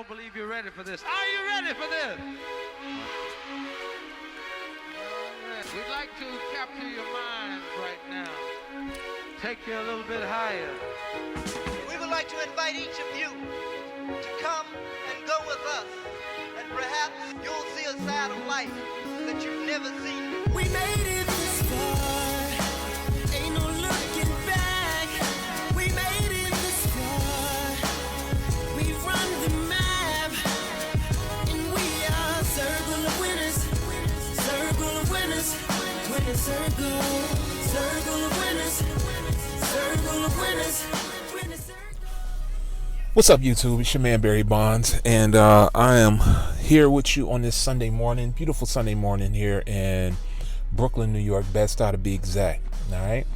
I don't believe you're ready for this. Are you ready for this? We'd like to capture your minds right now. Take you a little bit higher. We would like to invite each of you to come and go with us. And perhaps you'll see a side of life that you've never seen. We made it this far. Ain't no looking back. We made it this far. We run the map. And we are circle of winners. Circle of winners. Winner circle. Circle of winners. Circle of winners. Winner circle. What's up, YouTube? It's your man Barry Bondz, and I am here with you on this Sunday morning, beautiful Sunday morning here in Brooklyn, New York, Bed-Stuy to be exact. All right,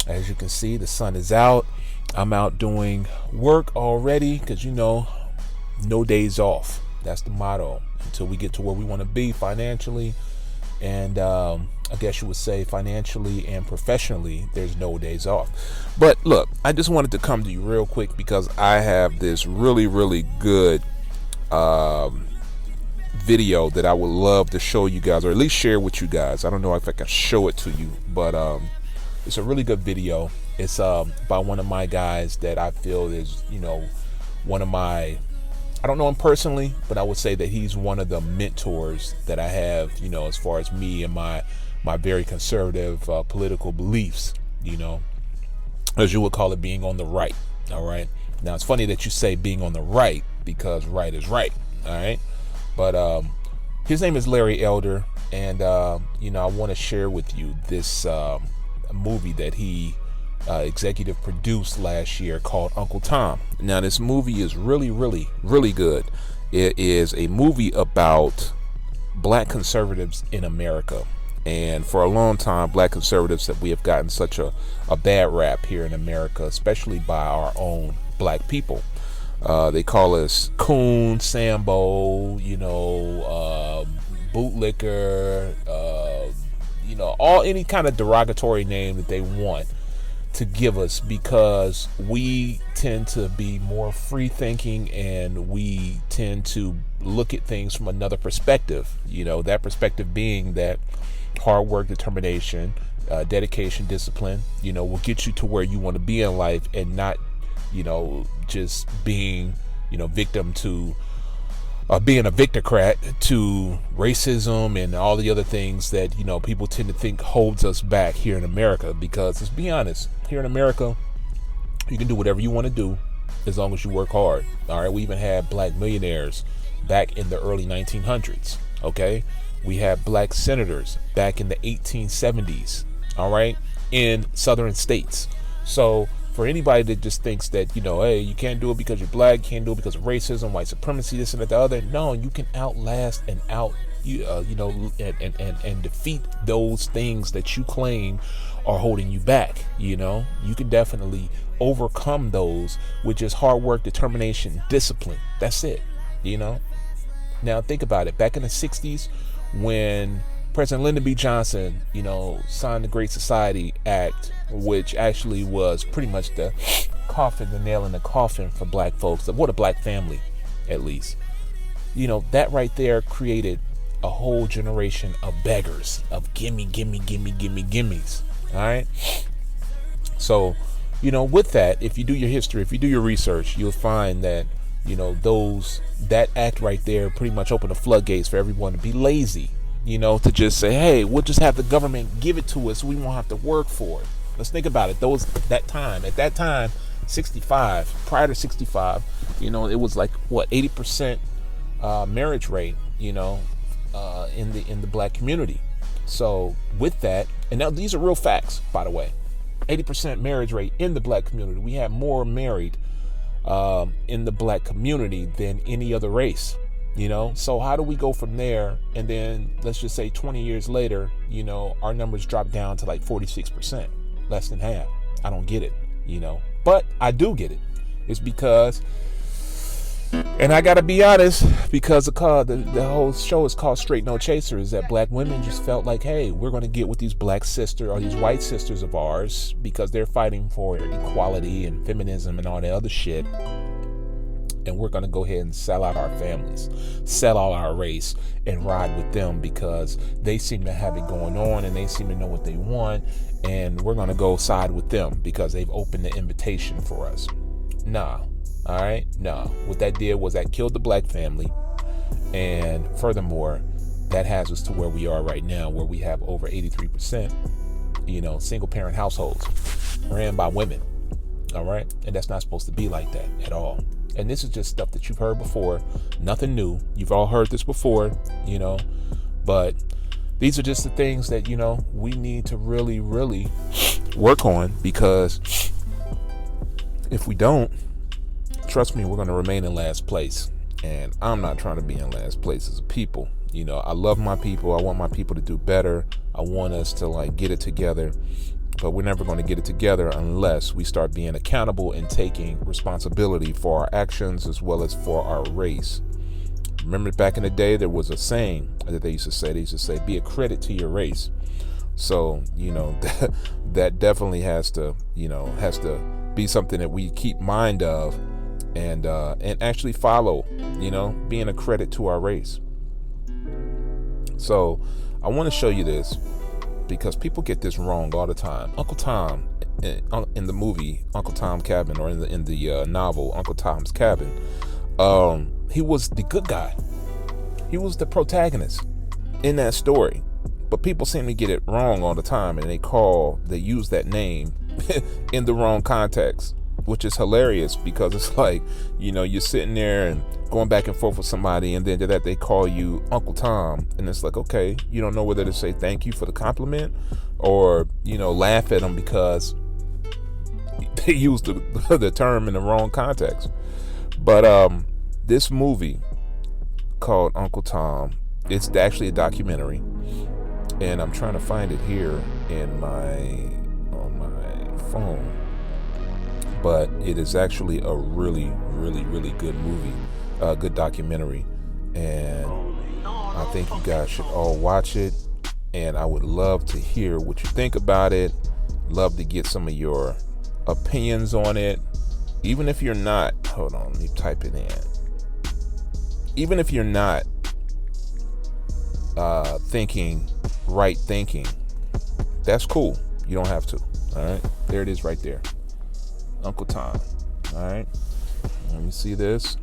as you can see, the sun is out. I'm out doing work already because no days off. That's the motto until we get to where we want to be financially, and I guess you would say financially and professionally, there's no days off. But look, I just wanted to come to you real quick because I have this really good video that I would love to show you guys, or at least share with you guys. I don't know if I can show it to you, but it's a really good video. It's by one of my guys that I feel is, one of my, I don't know him personally, but I would say that he's one of the mentors that I have, as far as me and my very conservative political beliefs, as you would call it, being on the right. All right. Now, it's funny that you say being on the right because right is right. All right. But his name is Larry Elder. And, I want to share with you this movie that he executive produced last year called Uncle Tom. Now, this movie is really good. It is a movie about black conservatives in America. And for a long time, black conservatives, that we have gotten such a bad rap here in America, especially by our own black people. They call us coon, Sambo, bootlicker, any kind of derogatory name that they want to give us, because we tend to be more free thinking and we tend to look at things from another perspective. That perspective being that hard work, determination, dedication, discipline, will get you to where you want to be in life, and not, just being, victim to being a victocrat to racism and all the other things that, people tend to think holds us back here in America. Because let's be honest, here in America, you can do whatever you want to do as long as you work hard. All right. We even had black millionaires back in the early 1900s. Okay. We had black senators back in the 1870s, all right, in southern states. So for anybody that just thinks that, hey, you can't do it because you're black, you can't do it because of racism, white supremacy, this and that, the other. No, you can outlast and and defeat those things that you claim are holding you back. You can definitely overcome those with just hard work, determination, discipline. That's it. Now think about it. Back in the 60s, when President Lyndon B. Johnson, signed the Great Society Act, which actually was pretty much the nail in the coffin for black folks, or the black family, at least. That right there created a whole generation of beggars, of gimmes. All right. So, with that, if you do your history, if you do your research, you'll find that, that act right there pretty much opened the floodgates for everyone to be lazy, to just say, hey, we'll just have the government give it to us. We won't have to work for it. Let's think about it. At that time, 65, prior to 65, it was like 80% marriage rate, in the black community. So with that, and now these are real facts, by the way, 80% marriage rate in the black community. We have more married in the black community than any other race. So how do we go from there? And then let's just say 20 years later, our numbers drop down to like 46%, less than half. I don't get it, but I do get it. It's because, and I gotta be honest, because the whole show is called Straight No Chaser, is that black women just felt like, hey, we're going to get with these black sisters or these white sisters of ours, because they're fighting for equality and feminism and all that other shit. And we're going to go ahead and sell out our families, sell out our race, and ride with them because they seem to have it going on and they seem to know what they want. And we're going to go side with them because they've opened the invitation for us. Nah. All right. No. What that did was that killed the black family. And furthermore, that has us to where we are right now, where we have over 83%, single parent households ran by women. All right. And that's not supposed to be like that at all. And this is just stuff that you've heard before. Nothing new. You've all heard this before, but these are just the things that, we need to really, really work on, because if we don't, trust me, we're going to remain in last place. And I'm not trying to be in last place as a people. I love my people. I want my people to do better. I want us to get it together. But we're never going to get it together unless we start being accountable and taking responsibility for our actions as well as for our race. Remember back in the day, there was a saying that they used to say. They used to say, be a credit to your race. So, that definitely has to be something that we keep mind of and actually follow, being a credit to our race. So I want to show you this, because people get this wrong all the time. Uncle Tom in the movie Uncle Tom's Cabin, or in the novel Uncle Tom's Cabin, he was the good guy. He was the protagonist in that story. But people seem to get it wrong all the time, and they use that name in the wrong context, which is hilarious, because it's like, you're sitting there and going back and forth with somebody, and then to that they call you Uncle Tom, and it's like, okay, you don't know whether to say thank you for the compliment or, laugh at them because they used the term in the wrong context. But this movie called Uncle Tom, it's actually a documentary, and I'm trying to find it here on my phone. But it is actually a really, really, really good movie, good documentary. And I think you guys should all watch it. And I would love to hear what you think about it. Love to get some of your opinions on it. Even if you're not, hold on, let me type it in. Even if you're not thinking right thinking, that's cool. You don't have to. All right. There it is right there. Uncle Tom. All right. Let me see this.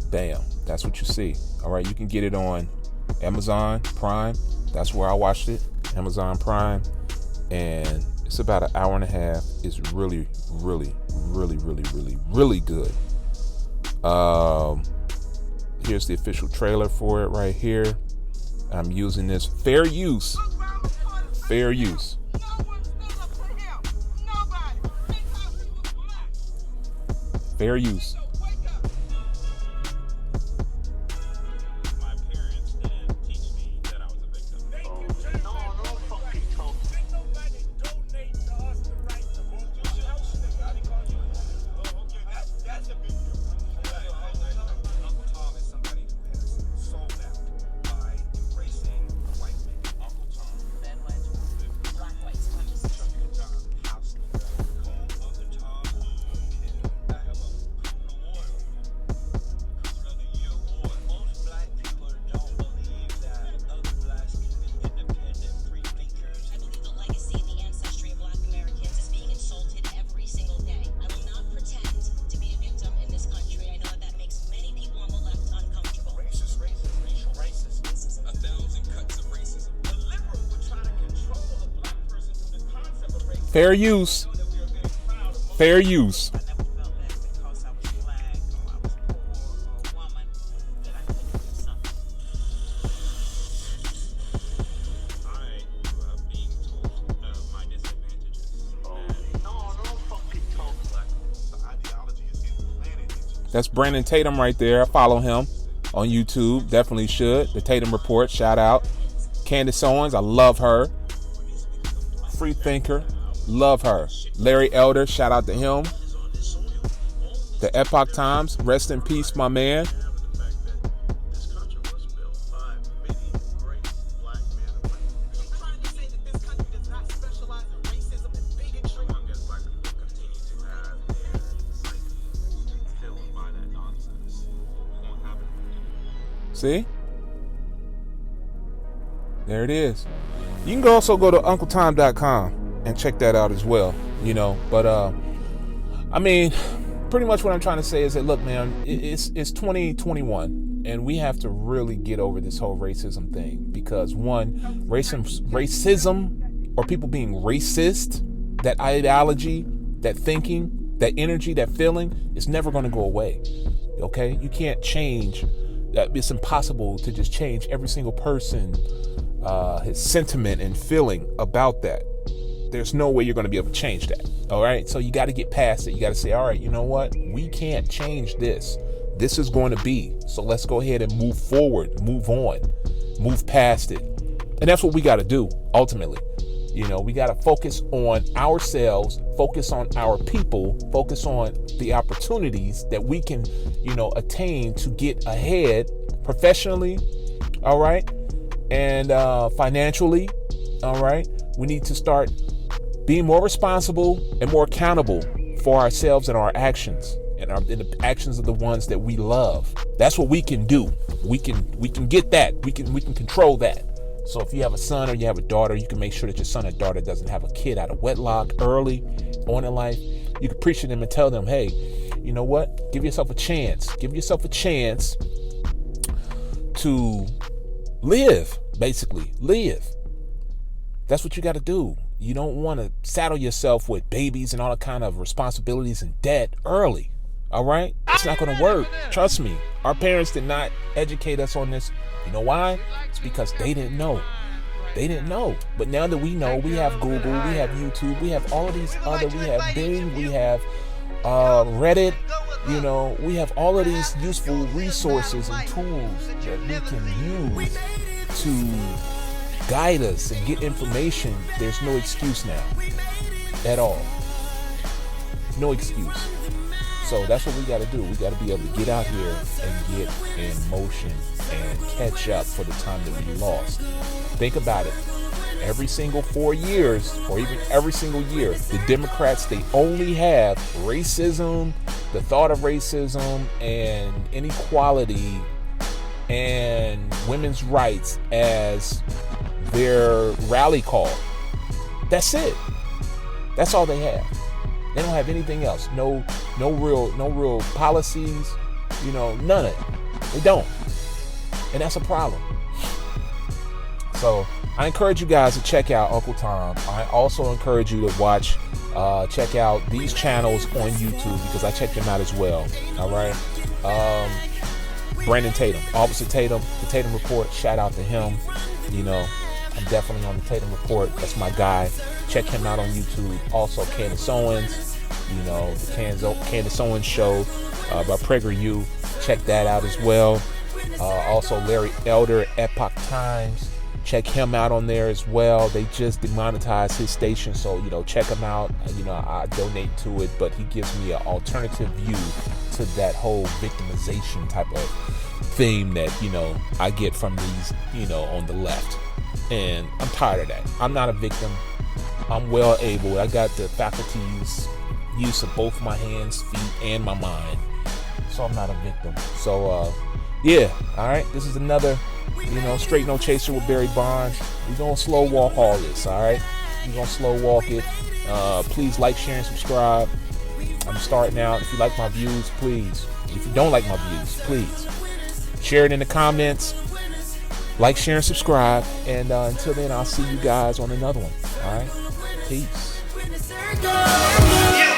Bam. That's what you see. All right. You can get it on Amazon Prime. That's where I watched it. Amazon Prime. And it's about an hour and a half. It's really, really, really, really, really, really good. Here's the official trailer for it right here. I'm using this. Fair use. Fair use. Fair use. My parents didn't teach me that I was a victim. No fucking talk. Ain't nobody donate to us the right to vote. Your house, nigga. I didn't call you. Oh, okay. That's a big deal. Uncle Tom is somebody who has sold out by embracing white men. Uncle Tom. Black white supremacists. House. Uncle Tom. I have a most black people don't believe that other blacks can be independent free thinkers. I believe the legacy and the ancestry of Black Americans is being insulted every single day. I will not pretend to be a victim in this country. I know that makes many people on the left uncomfortable. Racist, racial racism. 1,000 cuts of racism. The liberal would try to control a black person through the concept of racism. Fair use. That we are very proud of. Fair use. I never felt that because I was black or I was poor or a woman that I couldn't do something. I grew up being told of my disadvantages. No fucking talk. The ideology is implanted into. That's Brandon Tatum right there. Follow him on YouTube. Definitely should. The Tatum Report. Shout out. Candace Owens. I love her. Free thinker. Love her. Larry Elder. Shout out to him. The Epoch Times. Rest in peace, my man. The fact that this country was built by many great black men and women. I'm trying to say that this country does not specialize in racism and bigotry. Long as black people continue to have their psyche See? There it is. You can also go to uncletime.com and check that out as well, you know. But I mean, pretty much what I'm trying to say is that, look, man, it's 2021, and we have to really get over this whole racism thing, because one, racism, or people being racist, that ideology, that thinking, that energy, that feeling, is never going to go away. Okay, you can't change. It's impossible to just change every single person, his sentiment and feeling about that. There's no way you're going to be able to change that. All right, so you got to get past it. You got to say, all right, you know what? We can't change this. This is going to be. So let's go ahead and move forward, move on, move past it. And that's what we got to do ultimately. You know, we got to focus on ourselves, focus on our people, focus on the opportunities that we can, you know, attain to get ahead professionally, all right, and financially, all right. We need to start being more responsible and more accountable for ourselves and our actions, and the actions of the ones that we love. That's what we can do. We can get that. We can control that. So if you have a son or you have a daughter, you can make sure that your son or daughter doesn't have a kid out of wedlock early on in life. You can preach to them and tell them, hey, you know what? Give yourself a chance. Give yourself a chance to live, basically. Live. That's what you got to do. You don't want to saddle yourself with babies and all the kind of responsibilities and debt early. All right? It's not going to work. Trust me. Our parents did not educate us on this. You know why? It's because they didn't know. They didn't know. But now that we know, we have Google, we have YouTube, we have all of these other, we have Bing, we have Reddit, you know, we have all of these useful resources and tools that we can use to guide us and get information. There's no excuse now at all. No excuse. So that's what we got to do. We got to be able to get out here and get in motion and catch up for the time that we lost. Think about it. Every single 4 years, or even every single year, the Democrats, they only have racism, the thought of racism and inequality and women's rights as their rally call. That's it. That's all they have. They don't have anything else. No real policies, you know, none of it. They don't. And that's a problem. So I encourage you guys to check out Uncle Tom. I also encourage you to check out these channels on YouTube, because I check them out as well. All right. Brandon Tatum, Officer Tatum, the Tatum Report. Shout out to him. You know, I'm definitely on the Tatum Report. That's my guy. Check him out on YouTube. Also, Candace Owens, you know, the Candace Owens Show by PragerU. Check that out as well. Also, Larry Elder, Epoch Times. Check him out on there as well. They just demonetized his station, so, you know, check him out. You know, I donate to it, but he gives me an alternative view to that whole victimization type of theme that, you know, I get from these, you know, on the left. And I'm tired of that. I'm not a victim. I'm well able. I got the faculties, use of both my hands, feet, and my mind. So I'm not a victim. So, yeah. All right. This is another, you know, Straight No Chaser with Barry Bondz. We're going to slow walk all this. All right. We're going to slow walk it. Please like, share, and subscribe. I'm starting out. If you like my views, please. If you don't like my views, please share it in the comments. Like, share, and subscribe. And until then, I'll see you guys on another one. All right. Peace. You